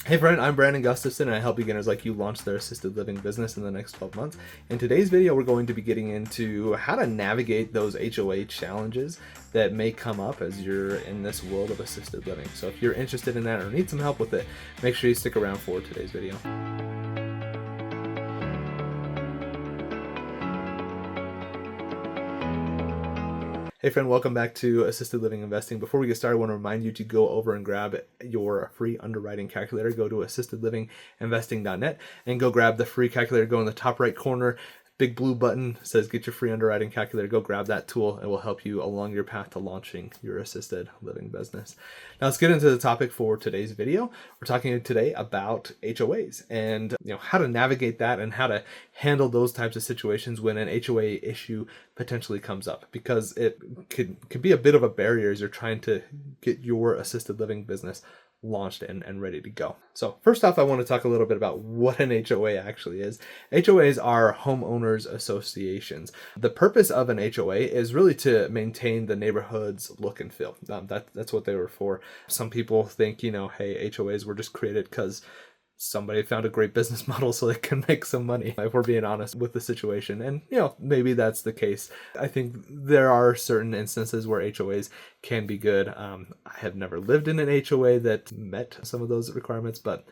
Hey friend, I'm Brandon Gustafson and I help beginners like you launch their assisted living business in the next 12 months. In today's video, we're going to be getting into how to navigate those HOA challenges that may come up as you're in this world of assisted living. So if you're interested in that or need some help with it, make sure you stick around for today's video. Hey friend, welcome back to Assisted Living Investing. Before we get started, I want to remind you to go over and grab your free underwriting calculator. Go to assistedlivinginvesting.net and go grab the free calculator. Go in the top right corner, big blue button says get your free underwriting calculator. Go grab that tool. It will help you along your path to launching your assisted living business. Now let's get into the topic for today's video. We're talking today about HOAs and how to navigate that and how to handle those types of situations when an HOA issue potentially comes up, because it could be a bit of a barrier as you're trying to get your assisted living business launched and ready to go. So first off, I want to talk a little bit about what an HOA actually is. HOAs are homeowners associations. The purpose of an HOA is really to maintain the neighborhood's look and feel. That's what they were for. Some people think, hey, HOAs were just created because somebody found a great business model so they can make some money, if we're being honest with the situation. And, maybe that's the case. I think there are certain instances where HOAs can be good. I have never lived in an HOA that met some of those requirements, but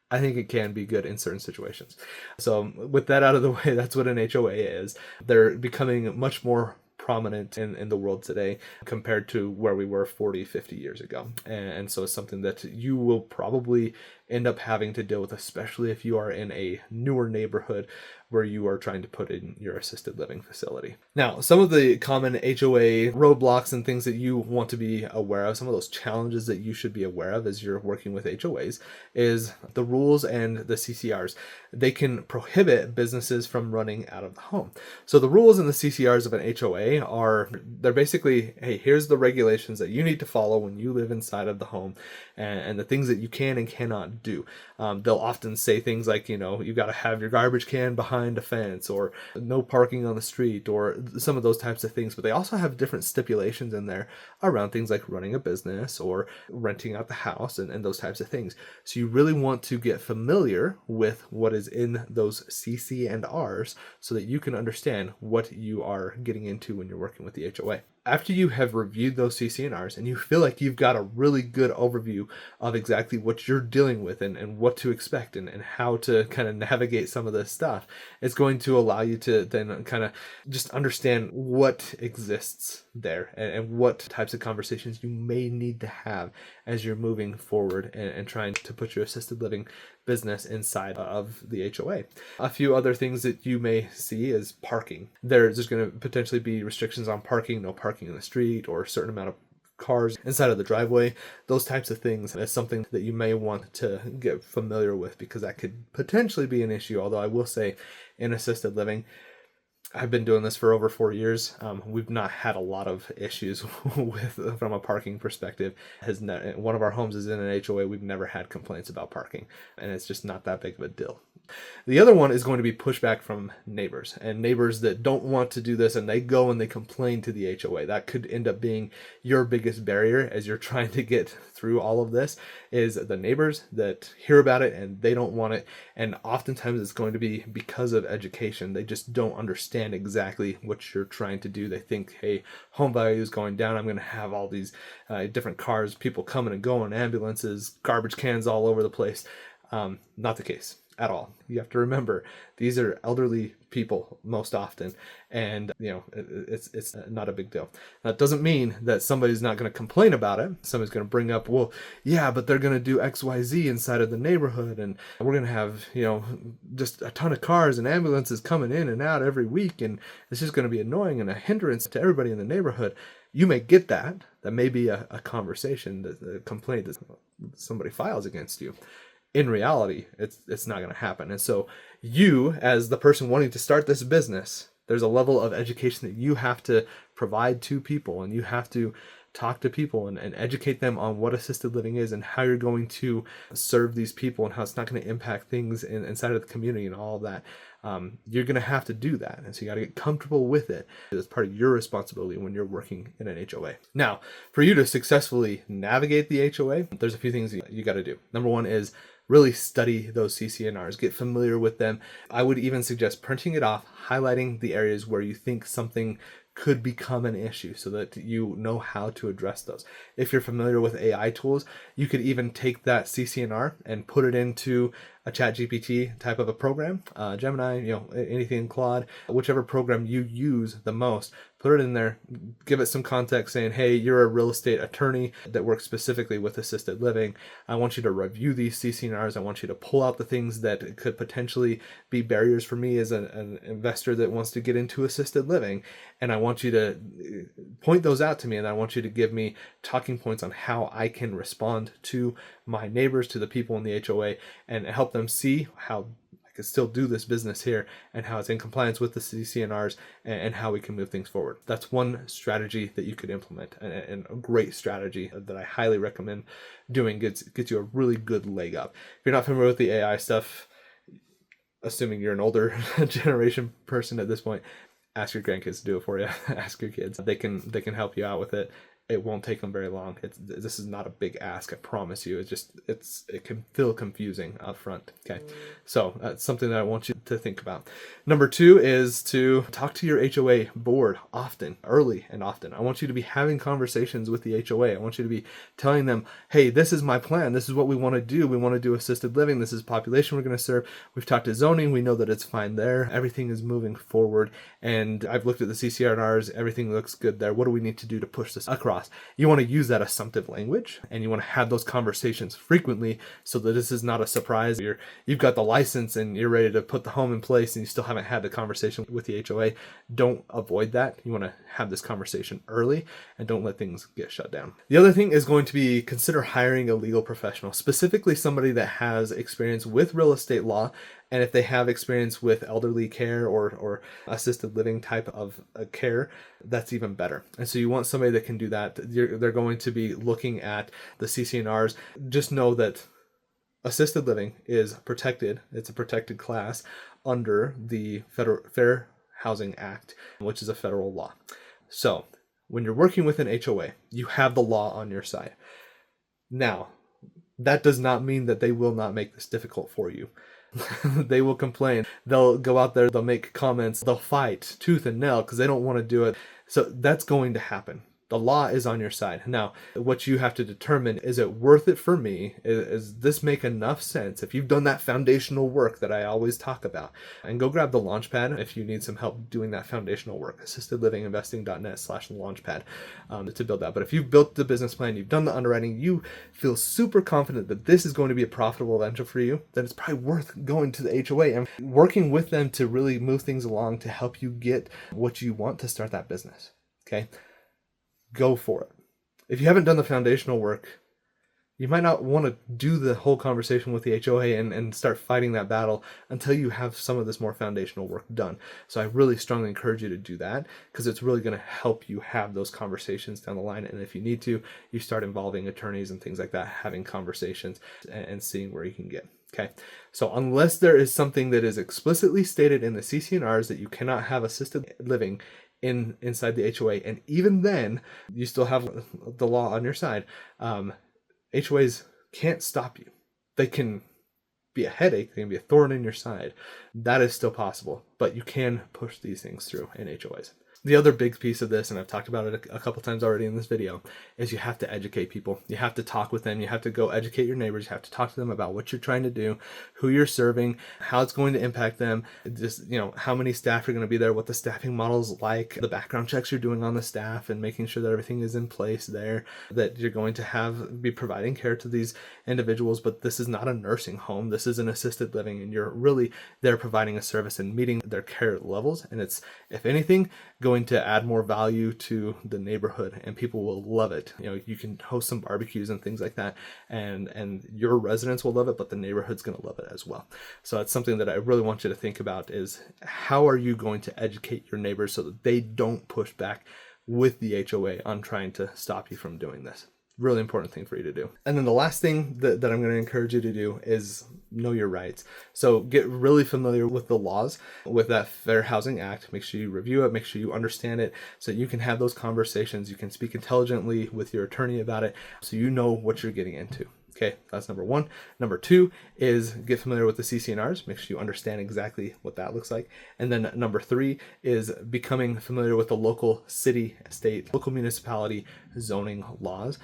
I think it can be good in certain situations. So with that out of the way, that's what an HOA is. They're becoming much more prominent in the world today compared to where we were 40, 50 years ago. And so it's something that you will probably end up having to deal with, especially if you are in a newer neighborhood where you are trying to put in your assisted living facility. Now, some of the common HOA roadblocks and things that you want to be aware of, some of those challenges that you should be aware of as you're working with HOAs, is the rules and the CCRs. They can prohibit businesses from running out of the home. So the rules and the CCRs of an HOA they're basically, hey, here's the regulations that you need to follow when you live inside of the home, and the things that you can and cannot do. They'll often say things like, you got to have your garbage can behind a fence, or no parking on the street, or some of those types of things. But they also have different stipulations in there around things like running a business or renting out the house and those types of things. So you really want to get familiar with what is in those CC and Rs so that you can understand what you are getting into when you're working with the HOA. After you have reviewed those CC&Rs and you feel like you've got a really good overview of exactly what you're dealing with and what to expect and how to kind of navigate some of this stuff, it's going to allow you to then kind of just understand what exists there and what types of conversations you may need to have as you're moving forward and trying to put your assisted living business inside of the HOA. A few other things that you may see is parking. There's going to potentially be restrictions on parking, no parking in the street, or a certain amount of cars inside of the driveway. Those types of things is something that you may want to get familiar with, because that could potentially be an issue. Although I will say, in assisted living, I've been doing this for over 4 years. We've not had a lot of issues from a parking perspective. One of our homes is in an HOA. We've never had complaints about parking, and it's just not that big of a deal. The other one is going to be pushback from neighbors, and neighbors that don't want to do this, and they go and they complain to the HOA. That could end up being your biggest barrier as you're trying to get through all of this, is the neighbors that hear about it and they don't want it. And oftentimes it's going to be because of education. They just don't understand exactly what you're trying to do. They think, hey, home value is going down. I'm going to have all these different cars, people coming and going, ambulances, garbage cans all over the place. Not the case at all. You have to remember, these are elderly people most often, and it's not a big deal. That doesn't mean that somebody's not going to complain about it. Somebody's going to bring up, well, yeah, but they're going to do XYZ inside of the neighborhood, and we're going to have just a ton of cars and ambulances coming in and out every week, and it's just going to be annoying and a hindrance to everybody in the neighborhood. You may get that. That may be a conversation, a complaint that somebody files against you. In reality, it's not going to happen. And so you, as the person wanting to start this business, there's a level of education that you have to provide to people, and you have to talk to people and educate them on what assisted living is and how you're going to serve these people and how it's not going to impact things inside of the community and all of that. You're going to have to do that. And so you got to get comfortable with it. It's part of your responsibility when you're working in an HOA. Now, for you to successfully navigate the HOA, there's a few things you got to do. Number one is really study those CCNRs, get familiar with them. I would even suggest printing it off, highlighting the areas where you think something could become an issue so that you know how to address those. If you're familiar with AI tools, you could even take that CCNR and put it into a ChatGPT type of a program, Gemini, anything, Claude, whichever program you use the most, put it in there, give it some context saying, hey, you're a real estate attorney that works specifically with assisted living. I want you to review these CCNRs. I want you to pull out the things that could potentially be barriers for me as an investor that wants to get into assisted living. And I want you to point those out to me. And I want you to give me talking points on how I can respond to my neighbors, to the people in the HOA, and help them see how I can still do this business here and how it's in compliance with the CCNRs and how we can move things forward. That's one strategy that you could implement, and a great strategy that I highly recommend doing. Gets you a really good leg up. If you're not familiar with the AI stuff, assuming you're an older generation person at this point, ask your grandkids to do it for you. Ask your kids. They can help you out with it. It won't take them very long. This is not a big ask, I promise you. It can feel confusing up front. Okay, so that's something that I want you to think about. Number 2 is to talk to your HOA board often, early and often. I want you to be having conversations with the HOA. I want you to be telling them, hey, this is my plan. This is what we want to do. We want to do assisted living. This is the population we're going to serve. We've talked to zoning. We know that it's fine there. Everything is moving forward. And I've looked at the CCNRs. Everything looks good there. What do we need to do to push this across? You want to use that assumptive language, and you want to have those conversations frequently so that this is not a surprise. You've got the license and you're ready to put the home in place and you still haven't had the conversation with the HOA. Don't avoid that. You want to have this conversation early and don't let things get shut down. The other thing is going to be consider hiring a legal professional, specifically somebody that has experience with real estate law. And if they have experience with elderly care or assisted living type of care, that's even better. And so you want somebody that can do that. They're going to be looking at the CCNRs. Just know that assisted living is protected. It's a protected class under the Fair Housing Act, which is a federal law. So when you're working with an HOA, you have the law on your side. Now, that does not mean that they will not make this difficult for you. They will complain. They'll go out there, they'll make comments, they'll fight tooth and nail because they don't want to do it. So that's going to happen. The law is on your side. Now, what you have to determine, is it worth it for me? Is this make enough sense? If you've done that foundational work that I always talk about, and go grab the Launchpad if you need some help doing that foundational work, assistedlivinginvesting.net/launchpad to build that. But if you've built the business plan, you've done the underwriting, you feel super confident that this is going to be a profitable venture for you, then it's probably worth going to the HOA and working with them to really move things along to help you get what you want to start that business. Okay? Go for it. If you haven't done the foundational work, you might not want to do the whole conversation with the HOA and start fighting that battle until you have some of this more foundational work done. So I really strongly encourage you to do that because it's really going to help you have those conversations down the line. And if you need to, you start involving attorneys and things like that, having conversations and seeing where you can get. Okay. So unless there is something that is explicitly stated in the CCNRs that you cannot have assisted living inside the HOA, and even then you still have the law on your side, HOAs can't stop you. They can be a headache, they can be a thorn in your side. That is still possible, but you can push these things through in HOAs. The other big piece of this, and I've talked about it a couple times already in this video, is you have to educate people. You have to talk with them. You have to go educate your neighbors. You have to talk to them about what you're trying to do, who you're serving, how it's going to impact them, just, how many staff are going to be there, what the staffing model is like, the background checks you're doing on the staff, and making sure that everything is in place there, that you're going to be providing care to these individuals. But this is not a nursing home. This is an assisted living, and you're really there providing a service and meeting their care levels. And it's, if anything, going to add more value to the neighborhood, and people will love it. You can host some barbecues and things like that, and your residents will love it, but the neighborhood's going to love it as well. So that's something that I really want you to think about, is how are you going to educate your neighbors so that they don't push back with the HOA on trying to stop you from doing this. Really important thing for you to do. And then the last thing that I'm going to encourage you to do is know your rights. So get really familiar with the laws, with that Fair Housing Act. Make sure you review it, make sure you understand it, so you can have those conversations. You can speak intelligently with your attorney about it, so you know what you're getting into. Okay, that's number one. Number two is get familiar with the CC&Rs. Make sure you understand exactly what that looks like. And then number three is becoming familiar with the local city, state, local municipality zoning laws.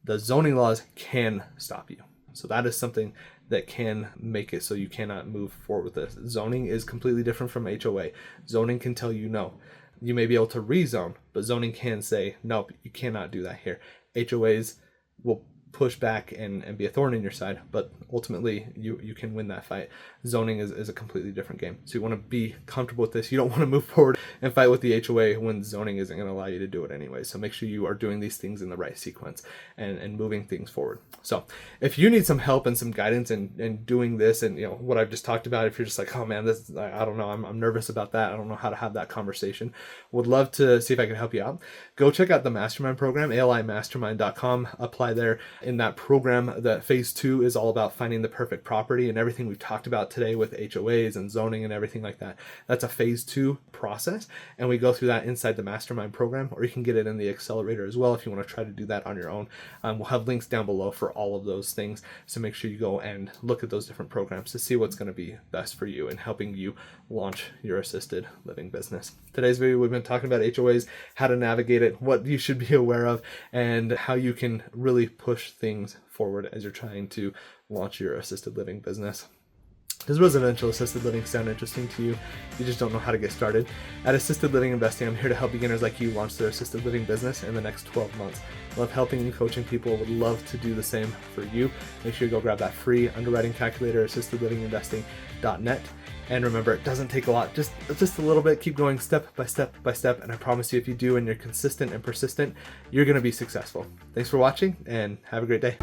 The zoning laws can stop you. So that is something that can make it so you cannot move forward with this. Zoning is completely different from HOA. Zoning can tell you no. You may be able to rezone, but zoning can say, nope, you cannot do that here. HOAs will push back and be a thorn in your side, but ultimately you can win that fight. Zoning is a completely different game. So you want to be comfortable with this. You don't want to move forward and fight with the HOA when zoning isn't going to allow you to do it anyway. So make sure you are doing these things in the right sequence and moving things forward. So if you need some help and some guidance in doing this and what I've just talked about, if you're just like, oh man, this I don't know, I'm nervous about that, I don't know how to have that conversation, would love to see if I can help you out. Go check out the mastermind program, alimastermind.com. Apply there. In that program, the phase 2 is all about finding the perfect property and everything we've talked about today with HOAs and zoning and everything like that. That's a phase 2 process, and we go through that inside the mastermind program, or you can get it in the accelerator as well if you want to try to do that on your own. We'll have links down below for all of those things, so make sure you go and look at those different programs to see what's going to be best for you in helping you launch your assisted living business. Today's video, we've been talking about HOAs, how to navigate it, what you should be aware of, and how you can really push things forward as you're trying to launch your assisted living business. Does residential assisted living sound interesting to you? You just don't know how to get started? At Assisted Living Investing, I'm here to help beginners like you launch their assisted living business in the next 12 months. I love helping and coaching people. Would love to do the same for you. Make sure you go grab that free underwriting calculator, assistedlivinginvesting.net. And remember, it doesn't take a lot, just a little bit. Keep going step by step by step. And I promise you, if you do and you're consistent and persistent, you're going to be successful. Thanks for watching and have a great day.